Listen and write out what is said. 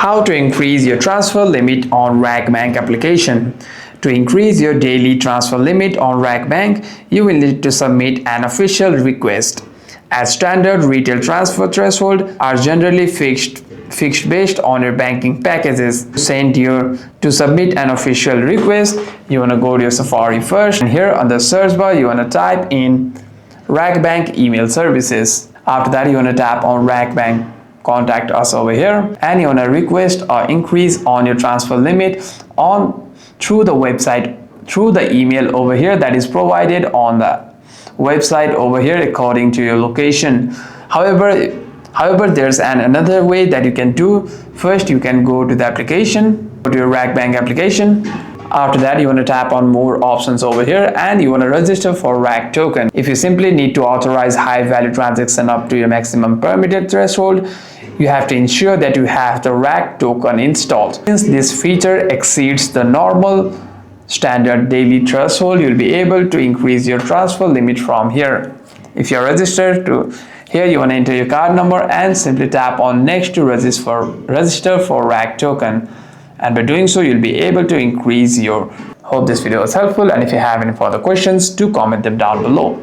How to increase your transfer limit on RAKBANK application. To increase your daily transfer limit on RAKBANK, you will need to submit an official request. As standard retail transfer thresholds are generally fixed based on your banking packages. To submit an official request, you want to go to your Safari first, and here on the search bar you want to type in RAKBANK email services. After that you want to tap on RAKBANK contact us over here, and you want to request or increase on your transfer limit through the website, through the email over here that is provided on the website over here according to your location. However, there's another way that you can do. First, you can go to the application, go to your RAKBANK application. After that, you want to tap on more options over here, and you want to register for RAK token. If you simply need to authorize high value transaction up to your maximum permitted threshold, you have to ensure that you have the RAK token installed. Since this feature exceeds the normal standard daily threshold, you'll be able to increase your transfer limit from here. If you're registered to here, you want to enter your card number and simply tap on next to register for RAK token. And by doing so, you'll be able to increase your. Hope this video was helpful, and if you have any further questions, do comment them down below.